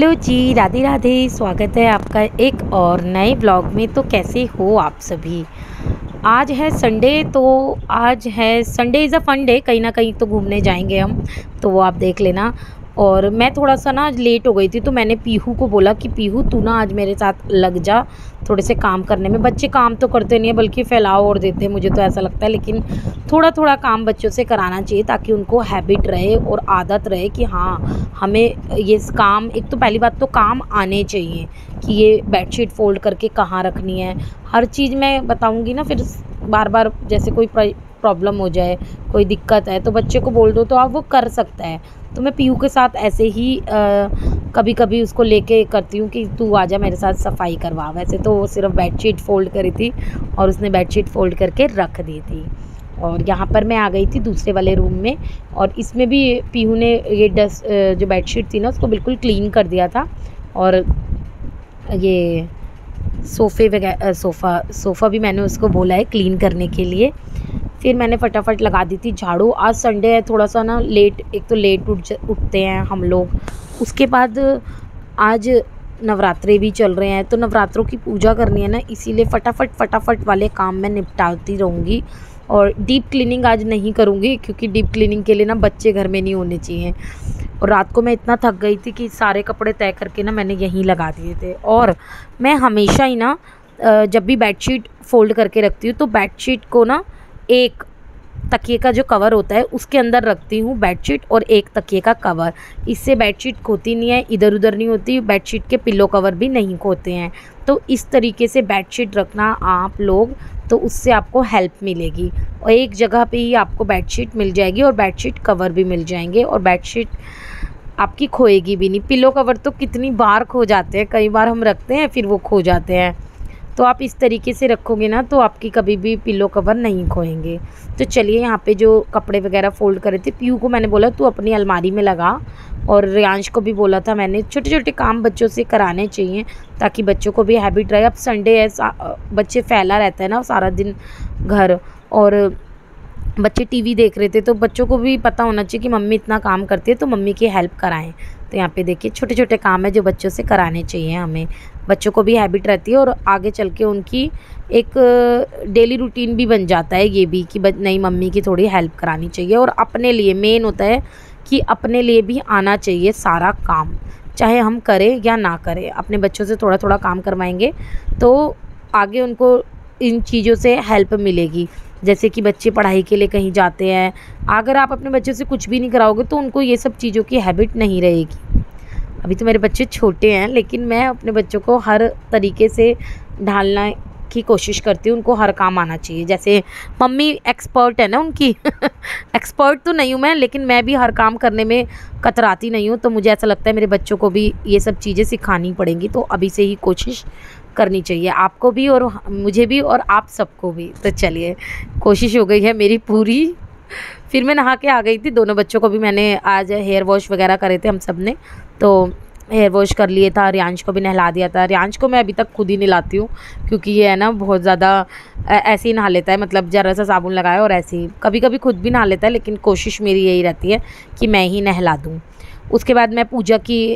Hello जी, राधे राधे। स्वागत है आपका एक और नए ब्लॉग में। तो कैसे हो आप सभी। आज है संडे, तो आज है Sunday is a fun day. कहीं ना कहीं तो घूमने जाएंगे हम, तो वो आप देख लेना। और मैं थोड़ा सा ना आज लेट हो गई थी, तो मैंने पीहू को बोला कि पीहू तू ना आज मेरे साथ लग जा थोड़े से काम करने में। बच्चे काम तो करते नहीं है बल्कि फैलाव और देते हैं, मुझे तो ऐसा लगता है। लेकिन थोड़ा थोड़ा काम बच्चों से कराना चाहिए ताकि उनको हैबिट रहे और आदत रहे कि हाँ हमें ये काम, एक तो पहली बात तो काम आने चाहिए कि ये बेडशीट फ़ोल्ड करके कहाँ रखनी है। हर चीज़ मैं बताऊँगी ना, फिर बार बार जैसे कोई प्रॉब्लम हो जाए, कोई दिक्कत है, तो बच्चे को बोल दो तो आप वो कर सकता है। तो मैं पीहू के साथ ऐसे ही कभी कभी उसको लेके करती हूँ कि तू आजा मेरे साथ सफाई करवा। वैसे तो वो सिर्फ बेडशीट फ़ोल्ड करी थी और उसने बेडशीट फ़ोल्ड करके रख दी थी। और यहाँ पर मैं आ गई थी दूसरे वाले रूम में, और इसमें भी पीहू ने ये डस्ट जो बेडशीट थी ना उसको बिल्कुल क्लीन कर दिया था। और ये सोफ़े वगैरह सोफ़ा भी मैंने उसको बोला है क्लीन करने के लिए। फिर मैंने फटाफट लगा दी थी झाड़ू। आज संडे है, थोड़ा सा ना लेट, एक तो लेट उठते हैं हम लोग। उसके बाद आज नवरात्रे भी चल रहे हैं, तो नवरात्रों की पूजा करनी है ना, इसीलिए फटाफट वाले काम मैं निपटाती रहूँगी। और डीप क्लीनिंग आज नहीं करूँगी क्योंकि डीप क्लीनिंग के लिए ना बच्चे घर में नहीं होने चाहिए। और रात को मैं इतना थक गई थी कि सारे कपड़े तय करके ना मैंने यहीं लगा दिए थे। और मैं हमेशा ही ना जब भी बेडशीट फ़ोल्ड करके रखती हूँ तो बेडशीट को ना एक तकिए का जो कवर होता है उसके अंदर रखती हूँ बेडशीट, और एक तकिए का कवर। इससे बेडशीट खोती नहीं है, इधर उधर नहीं होती। बेडशीट के पिलो कवर भी नहीं खोते हैं। तो इस तरीके से बेडशीट रखना आप लोग, तो उससे आपको हेल्प मिलेगी और एक जगह पे ही आपको बेडशीट मिल जाएगी और बेडशीट कवर भी मिल जाएंगे, और बेडशीट आपकी खोएगी भी नहीं। पिलो कवर तो कितनी बार खो जाते हैं, कई बार हम रखते हैं फिर वो खो जाते हैं। तो आप इस तरीके से रखोगे ना तो आपकी कभी भी पिलो कवर नहीं खोएंगे। तो चलिए, यहाँ पे जो कपड़े वगैरह फ़ोल्ड करे थे, पीहू को मैंने बोला तू अपनी अलमारी में लगा, और रियांश को भी बोला था मैंने। छोटे छोटे काम बच्चों से कराने चाहिए ताकि बच्चों को भी हैबिट रहे। अब संडे है, बच्चे फैला रहता है ना सारा दिन घर, और बच्चे टीवी देख रहे थे, तो बच्चों को भी पता होना चाहिए कि मम्मी इतना काम करती है तो मम्मी की हेल्प कराएं। तो यहाँ पे देखिए छोटे छोटे काम है जो बच्चों से कराने चाहिए हमें। बच्चों को भी हैबिट रहती है और आगे चल के उनकी एक डेली रूटीन भी बन जाता है ये भी कि नहीं, मम्मी की थोड़ी हेल्प करानी चाहिए। और अपने लिए मेन होता है कि अपने लिए भी आना चाहिए सारा काम, चाहे हम करें या ना करें। अपने बच्चों से थोड़ा थोड़ा काम करवाएंगे तो आगे उनको इन चीज़ों से हेल्प मिलेगी। जैसे कि बच्चे पढ़ाई के लिए कहीं जाते हैं, अगर आप अपने बच्चों से कुछ भी नहीं कराओगे तो उनको ये सब चीज़ों की हैबिट नहीं रहेगी। अभी तो मेरे बच्चे छोटे हैं, लेकिन मैं अपने बच्चों को हर तरीके से ढालना की कोशिश करती हूँ। उनको हर काम आना चाहिए। जैसे मम्मी एक्सपर्ट है ना उनकी एक्सपर्ट तो नहीं हूँ मैं, लेकिन मैं भी हर काम करने में कतराती नहीं हूँ। तो मुझे ऐसा लगता है मेरे बच्चों को भी ये सब चीज़ें सिखानी पड़ेंगी, तो अभी से ही कोशिश करनी चाहिए, आपको भी और मुझे भी और आप सबको भी। तो चलिए, कोशिश हो गई है मेरी पूरी। फिर मैं नहा के आ गई थी। दोनों बच्चों को भी मैंने आज हेयर वॉश वगैरह करे थे हम सब ने, तो हेयर वॉश कर लिए था। रियांश को भी नहला दिया था। रियांश को मैं अभी तक खुद ही नहलाती हूँ क्योंकि ये है ना बहुत ज़्यादा ऐसे ही नहा लेता है, मतलब ज़रा सा साबुन लगाया और ऐसे ही। कभी कभी खुद भी नहा लेता है, लेकिन कोशिश मेरी यही रहती है कि मैं ही नहला दूँ। उसके बाद मैं पूजा की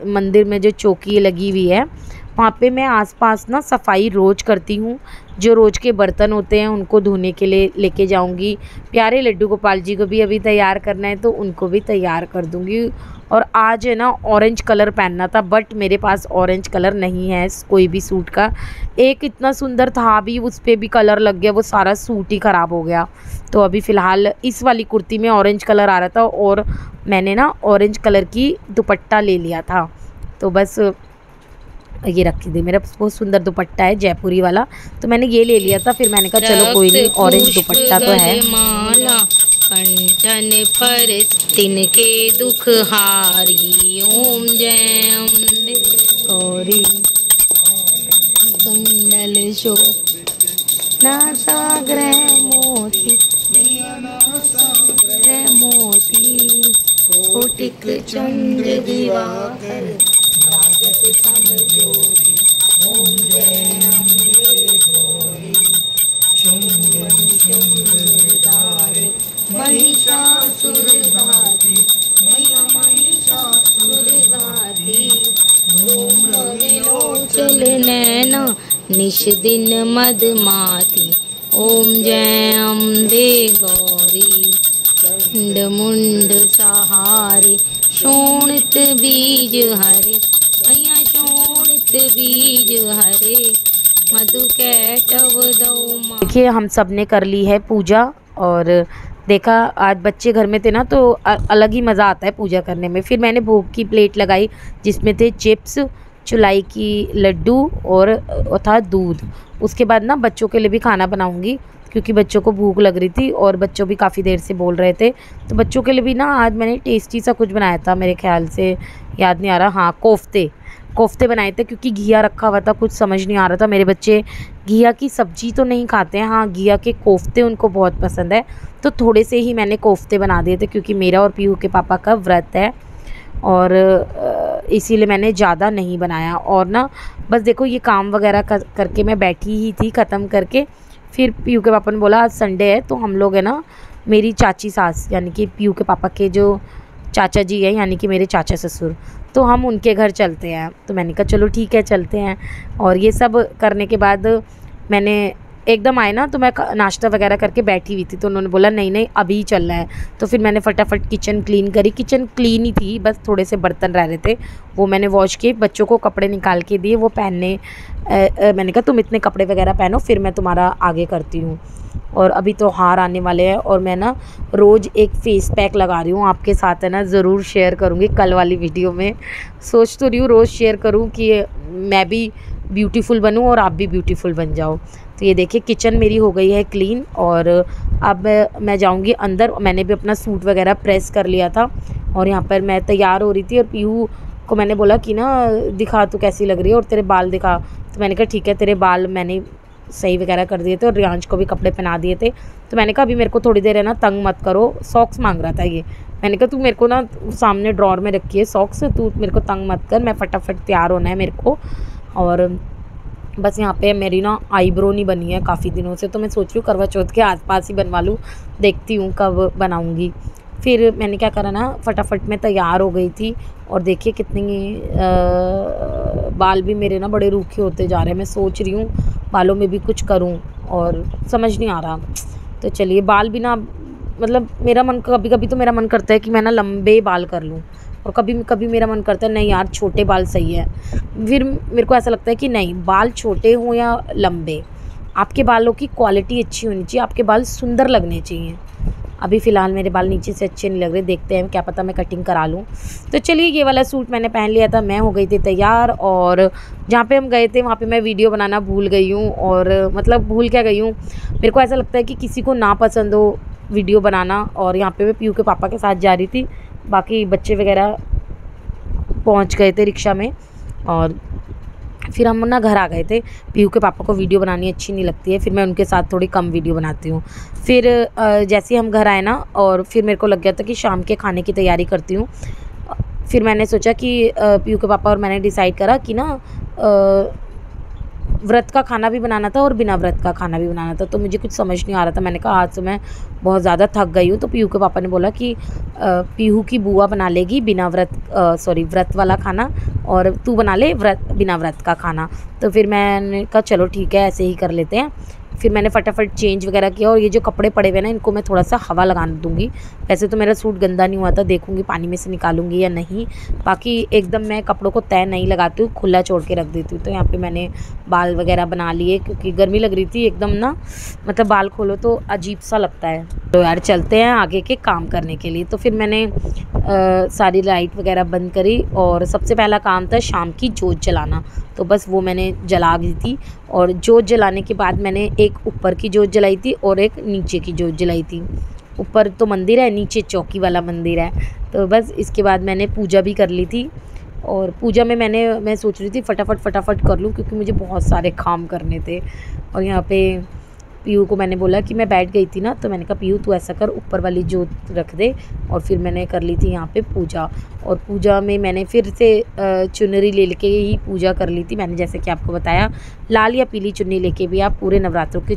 मंदिर में जो चौकी लगी हुई है वहाँ पे मैं आसपास ना सफाई रोज़ करती हूँ। जो रोज़ के बर्तन होते हैं उनको धोने के लिए लेके जाऊँगी। प्यारे लड्डू गोपाल जी को भी अभी तैयार करना है तो उनको भी तैयार कर दूँगी। और आज है ना ऑरेंज कलर पहनना था, बट मेरे पास ऑरेंज कलर नहीं है कोई भी सूट का। एक इतना सुंदर था भी, उस पर भी कलर लग गया, वो सारा सूट ही ख़राब हो गया। तो अभी फ़िलहाल इस वाली कुर्ती में ऑरेंज कलर आ रहा था और मैंने ना ऑरेंज कलर की दुपट्टा ले लिया था। तो बस ये रखी थी, मेरा बहुत सुंदर दुपट्टा है जयपुरी वाला, तो मैंने ये ले लिया था। फिर मैंने कहा चलो कोई नहीं, ऑरेंज दुपट्टा तो है। माला कंठन पर तिनके दुख हारी, ओम जय अम्बे गौरी कुंडल शो नासाग्र मोती मोती कोटिक चंद्र दिवाकर ओम जय अम्बे गौरी महिषासुरघाती मैया महिषासुरघाती चंचल नैना निश दिन मदमाती। ओम जय अम्बे गौरी चंड मुंड सहारे शोणित बीज हरे। मैया शोणित बीज हरे मधु कैटव दो। देखिए हम सब ने कर ली है पूजा और देखा आज बच्चे घर में थे ना तो अलग ही मज़ा आता है पूजा करने में। फिर मैंने भोग की प्लेट लगाई जिसमें थे चिप्स, चुलाई की लड्डू और था दूध। उसके बाद ना बच्चों के लिए भी खाना बनाऊंगी क्योंकि बच्चों को भूख लग रही थी और बच्चों भी काफ़ी देर से बोल रहे थे। तो बच्चों के लिए भी ना आज मैंने टेस्टी सा कुछ बनाया था, मेरे ख्याल से याद नहीं आ रहा, हाँ कोफ्ते बनाए थे क्योंकि घिया रखा हुआ था, कुछ समझ नहीं आ रहा था। मेरे बच्चे घिया की सब्ज़ी तो नहीं खाते हैं, हाँ घिया के कोफ्ते उनको बहुत पसंद है। तो थोड़े से ही मैंने कोफ्ते बना दिए थे क्योंकि मेरा और पीहू के पापा का व्रत है और इसीलिए मैंने ज़्यादा नहीं बनाया। और ना बस देखो ये काम वगैरह करके मैं बैठी ही थी, ख़त्म करके फिर पीहू के पापा ने बोला आज संडे है तो हम लोग है ना मेरी चाची सास यानी कि पीहू के पापा के जो चाचा जी हैं यानी कि मेरे चाचा ससुर, तो हम उनके घर चलते हैं। तो मैंने कहा चलो ठीक है चलते हैं। और ये सब करने के बाद मैंने एकदम आए ना तो मैं नाश्ता वगैरह करके बैठी हुई थी तो उन्होंने बोला नहीं नहीं अभी चलना है। तो फिर मैंने फटाफट किचन क्लीन करी। किचन क्लीन ही थी, बस थोड़े से बर्तन रह रहे थे वो मैंने वॉश किए। बच्चों को कपड़े निकाल के दिए वो पहनने, मैंने कहा तुम इतने कपड़े वगैरह पहनो फिर मैं तुम्हारा आगे करती हूँ। और अभी त्योहार आने वाले हैं और मैं ना रोज़ एक फ़ेस पैक लगा रही हूँ, आपके साथ है ना ज़रूर शेयर करूँगी कल वाली वीडियो में। सोच तो रही हूँ रोज़ शेयर करूँ कि मैं भी ब्यूटीफुल बनूँ और आप भी ब्यूटीफुल बन जाओ। तो ये देखिए किचन मेरी हो गई है क्लीन और अब मैं जाऊँगी अंदर। मैंने भी अपना सूट वगैरह प्रेस कर लिया था और यहाँ पर मैं तैयार हो रही थी और पीहू को मैंने बोला कि ना दिखा तू कैसी लग रही है और तेरे बाल दिखा। तो मैंने कहा ठीक है, तेरे बाल मैंने सही वगैरह कर दिए थे और रियांश को भी कपड़े पहना दिए थे। तो मैंने कहा अभी मेरे को थोड़ी देर है ना तंग मत करो, सॉक्स मांग रहा था ये। मैंने कहा तू मेरे को ना सामने ड्रॉर में रखी है सॉक्स, तू मेरे को तंग मत कर, मैं फटाफट तैयार होना है मेरे को। और बस यहाँ पे मेरी ना आईब्रो नहीं बनी है काफ़ी दिनों से, तो मैं सोच रही हूँ करवा चौथ के आसपास ही बनवा लूँ, देखती हूँ कब बनाऊँगी। फिर मैंने क्या करा ना फटाफट में तैयार हो गई थी और देखिए कितनी बाल भी मेरे ना बड़े रूखे होते जा रहे हैं। मैं सोच रही हूँ बालों में भी कुछ करूँ और समझ नहीं आ रहा। तो चलिए बाल भी ना मतलब मेरा मन कभी कभी तो मेरा मन करता है कि मैं ना लंबे बाल कर लूँ और कभी कभी मेरा मन करता है नहीं यार छोटे बाल सही है। फिर मेरे को ऐसा लगता है कि नहीं बाल छोटे हों या लंबे, आपके बालों की क्वालिटी अच्छी होनी चाहिए, आपके बाल सुंदर लगने चाहिए। अभी फ़िलहाल मेरे बाल नीचे से अच्छे नहीं लग रहे, देखते हैं क्या पता मैं कटिंग करा लूँ। तो चलिए ये वाला सूट मैंने पहन लिया था, मैं हो गई थी तैयार और जहाँ पे हम गए थे वहाँ पे मैं वीडियो बनाना भूल गई हूँ। और मतलब भूल क्या गई हूँ, मेरे को ऐसा लगता है कि किसी को ना पसंद हो वीडियो बनाना। और यहाँ पे मैं पीहू के पापा के साथ जा रही थी, बाकी बच्चे वगैरह पहुँच गए थे रिक्शा में और फिर हम ना घर आ गए थे। पीहू के पापा को वीडियो बनानी अच्छी नहीं लगती है, फिर मैं उनके साथ थोड़ी कम वीडियो बनाती हूँ। फिर जैसे हम घर आए ना और फिर मेरे को लग गया था कि शाम के खाने की तैयारी करती हूँ। फिर मैंने सोचा कि पीहू के पापा और मैंने डिसाइड करा कि ना व्रत का खाना भी बनाना था और बिना व्रत का खाना भी बनाना था। तो मुझे कुछ समझ नहीं आ रहा था, मैंने कहा आज तो मैं बहुत ज़्यादा थक गई हूँ। तो पीहू के पापा ने बोला कि पीहू की बुआ बना लेगी बिना व्रत वाला खाना और तू बना ले बिना व्रत का खाना। तो फिर मैंने कहा चलो ठीक है ऐसे ही कर लेते हैं। फिर मैंने फटाफट चेंज वगैरह किया और ये जो कपड़े पड़े हुए ना इनको मैं थोड़ा सा हवा लगाने दूंगी। वैसे तो मेरा सूट गंदा नहीं हुआ था, देखूंगी पानी में से निकालूंगी या नहीं। बाकी एकदम मैं कपड़ों को तय नहीं लगाती हूँ, खुला छोड़ के रख देती हूँ। तो यहाँ पे मैंने बाल वगैरह बना लिए क्योंकि गर्मी लग रही थी एकदम ना, मतलब बाल खोलो तो अजीब सा लगता है। तो यार चलते हैं आगे के काम करने के लिए। तो फिर मैंने सारी लाइट वगैरह बंद करी और सबसे पहला काम था शाम की जोत जलाना। तो बस वो मैंने जला दी थी और जोत जलाने के बाद मैंने एक ऊपर की जोत जलाई थी और एक नीचे की जोत जलाई थी। ऊपर तो मंदिर है, नीचे चौकी वाला मंदिर है। तो बस इसके बाद मैंने पूजा भी कर ली थी और पूजा में मैं सोच रही थी फटाफट कर लूँ क्योंकि मुझे बहुत सारे काम करने थे। और यहाँ पे पीहू को मैंने बोला कि मैं बैठ गई थी ना, तो मैंने कहा पीहू तू ऐसा कर ऊपर वाली जोत रख दे। और फिर मैंने कर ली थी यहाँ पे पूजा। और पूजा में मैंने फिर से चुनरी ले के ही पूजा कर ली थी। मैंने जैसे कि आपको बताया लाल या पीली चुन्नी लेके भी आप पूरे नवरात्रों की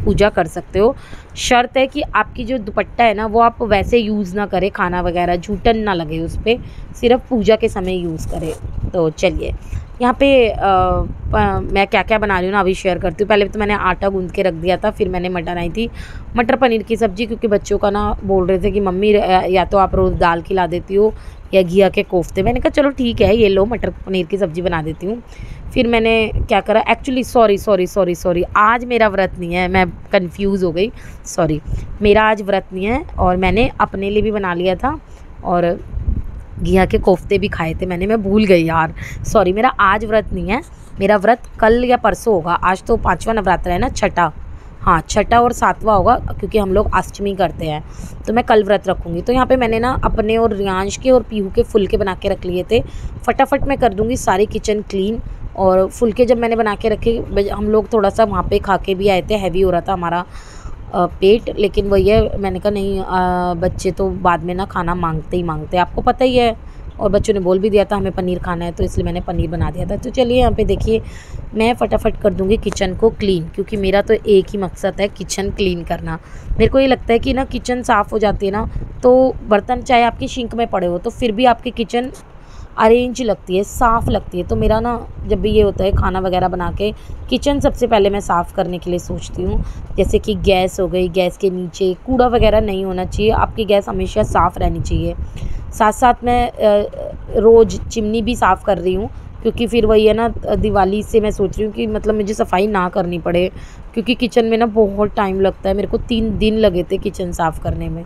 पूजा कर सकते हो। शर्त है कि आपकी जो दुपट्टा है ना वो आप वैसे यूज़ ना करें, खाना वगैरह जूठन ना लगे उस पर, सिर्फ पूजा के समय यूज़ करें। तो चलिए यहाँ पे मैं क्या क्या बना रही हूँ ना अभी शेयर करती हूँ। पहले तो मैंने आटा गूंद के रख दिया था, फिर मैंने मटर आई थी मटर पनीर की सब्ज़ी, क्योंकि बच्चों का ना बोल रहे थे कि मम्मी या तो आप रोज़ दाल खिला देती हो या घिया के कोफ्ते। मैंने कहा चलो ठीक है, ये लो मटर पनीर की सब्ज़ी बना देती हूँ। फिर मैंने क्या करा, एक्चुअली सॉरी आज मेरा व्रत नहीं है, मैं कंफ्यूज हो गई, सॉरी, मेरा आज व्रत नहीं है। और मैंने अपने लिए भी बना लिया था और घिया के कोफ्ते भी खाए थे मैंने, मैं भूल गई यार, सॉरी। मेरा आज व्रत नहीं है, मेरा व्रत कल या परसों होगा। आज तो 5वां नवरात्र है ना, छठा, हाँ छठा और 7वां होगा, क्योंकि हम लोग अष्टमी करते हैं, तो मैं कल व्रत रखूँगी। तो यहाँ पे मैंने ना अपने और रियांश के और पीहू के फुलके बना के रख लिए थे। फटाफट मैं कर दूँगी सारी किचन क्लीन। और फुलके जब मैंने बना के रखे, हम लोग थोड़ा सा वहाँ पे खा के भी आए थे, हैवी हो रहा था हमारा पेट, लेकिन वही है, मैंने कहा नहीं, बच्चे तो बाद में ना खाना मांगते ही मांगते, आपको पता ही है। और बच्चों ने बोल भी दिया था हमें पनीर खाना है, तो इसलिए मैंने पनीर बना दिया था। तो चलिए यहाँ पे देखिए, मैं फटाफट कर दूँगी किचन को क्लीन, क्योंकि मेरा तो एक ही मकसद है, किचन क्लीन करना। मेरे को ये लगता है कि ना किचन साफ़ हो जाती है ना, तो बर्तन चाहे आपकी सिंक में पड़े हो तो फिर भी आपकी किचन अरेंज लगती है, साफ़ लगती है। तो मेरा ना जब भी ये होता है खाना वगैरह बना के, किचन सबसे पहले मैं साफ़ करने के लिए सोचती हूँ। जैसे कि गैस हो गई, गैस के नीचे कूड़ा वगैरह नहीं होना चाहिए, आपकी गैस हमेशा साफ़ रहनी चाहिए। साथ साथ मैं रोज़ चिमनी भी साफ़ कर रही हूँ, क्योंकि फिर वही है ना, दिवाली से मैं सोच रही हूँ कि मतलब मुझे सफाई ना करनी पड़े, क्योंकि किचन में ना बहुत टाइम लगता है। मेरे को 3 दिन लगे थे किचन साफ़ करने में,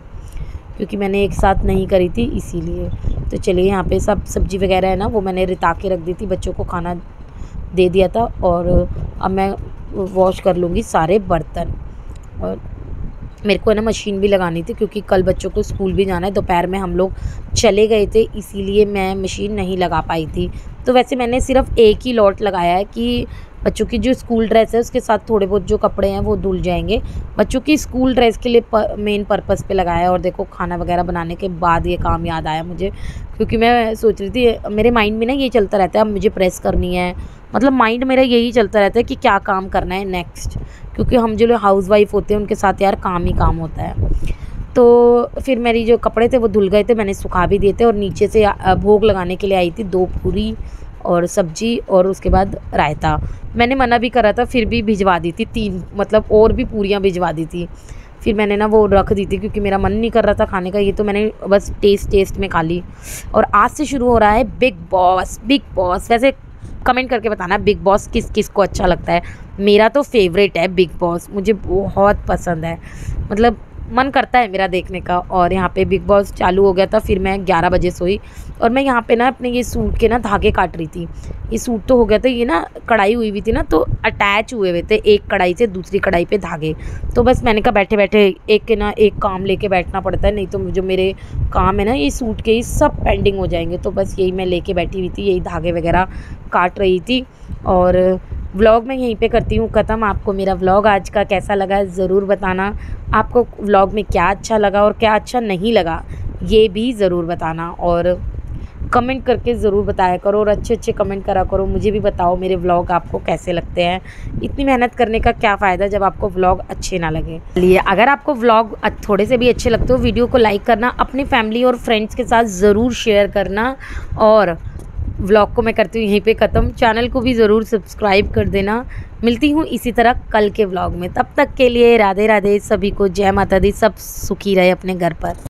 क्योंकि मैंने एक साथ नहीं करी थी इसीलिए। तो चलिए यहाँ पे सब सब्ज़ी वगैरह है ना, वो मैंने रिता के रख दी थी, बच्चों को खाना दे दिया था। और अब मैं वॉश कर लूँगी सारे बर्तन। और मेरे को है ना मशीन भी लगानी थी, क्योंकि कल बच्चों को स्कूल भी जाना है। दोपहर में हम लोग चले गए थे, इसीलिए मैं मशीन नहीं लगा पाई थी। तो वैसे मैंने सिर्फ एक ही लॉट लगाया है कि बच्चों की जो स्कूल ड्रेस है उसके साथ थोड़े बहुत जो कपड़े हैं वो धुल जाएंगे। बच्चों की स्कूल ड्रेस के लिए मेन पर्पस पे लगाया है। और देखो खाना वगैरह बनाने के बाद ये काम याद आया मुझे, क्योंकि मैं सोच रही थी, मेरे माइंड में ना ये चलता रहता है, अब मुझे प्रेस करनी है, मतलब माइंड मेरा यही चलता रहता है कि क्या काम करना है नेक्स्ट, क्योंकि हम जो लोग हाउस वाइफ होते हैं उनके साथ यार काम ही काम होता है। तो फिर मेरी जो कपड़े थे वो धुल गए थे, मैंने सुखा भी दिए थे। और नीचे से भोग लगाने के लिए आई थी 2 पूरी और सब्जी और उसके बाद रायता। मैंने मना भी करा था, फिर भी भिजवा दी थी 3, मतलब और भी पूरियाँ भिजवा दी थी। फिर मैंने ना वो रख दी थी, क्योंकि मेरा मन नहीं कर रहा था खाने का, ये तो मैंने बस टेस्ट में खा ली। और आज से शुरू हो रहा है बिग बॉस। वैसे कमेंट करके बताना बिग बॉस किस किस को अच्छा लगता है। मेरा तो फेवरेट है बिग बॉस, मुझे बहुत पसंद है, मतलब मन करता है मेरा देखने का। और यहाँ पे बिग बॉस चालू हो गया था, फिर मैं 11 बजे सोई। और मैं यहाँ पे ना अपने ये सूट के ना धागे काट रही थी। ये सूट तो हो गया था, ये ना कढ़ाई हुई थी ना, तो अटैच हुए थे एक कढ़ाई से दूसरी कढ़ाई पे धागे। तो बस मैंने कहा बैठे बैठे एक काम लेके बैठना पड़ता है, नहीं तो जो मेरे काम है ना ये सूट के, ये सब पेंडिंग हो जाएंगे। तो बस यही मैं लेके बैठी हुई थी, यही धागे वगैरह काट रही थी। और व्लॉग मैं यहीं पे करती हूँ ख़त्म। आपको मेरा व्लॉग आज का कैसा लगा ज़रूर बताना। आपको व्लॉग में क्या अच्छा लगा और क्या अच्छा नहीं लगा ये भी ज़रूर बताना। और कमेंट करके ज़रूर बताया करो, और अच्छे कमेंट करा करो, मुझे भी बताओ मेरे व्लॉग आपको कैसे लगते हैं। इतनी मेहनत करने का क्या फ़ायदा जब आपको व्लॉग अच्छे ना लगे। चलिए, अगर आपको व्लॉग थोड़े से भी अच्छे लगते हो, वीडियो को लाइक करना, अपनी फैमिली और फ्रेंड्स के साथ ज़रूर शेयर करना। और व्लॉग को मैं करती हूँ यहीं पे ख़त्म। चैनल को भी ज़रूर सब्सक्राइब कर देना। मिलती हूँ इसी तरह कल के व्लॉग में, तब तक के लिए राधे राधे। सभी को जय माता दी, सब सुखी रहे अपने घर पर।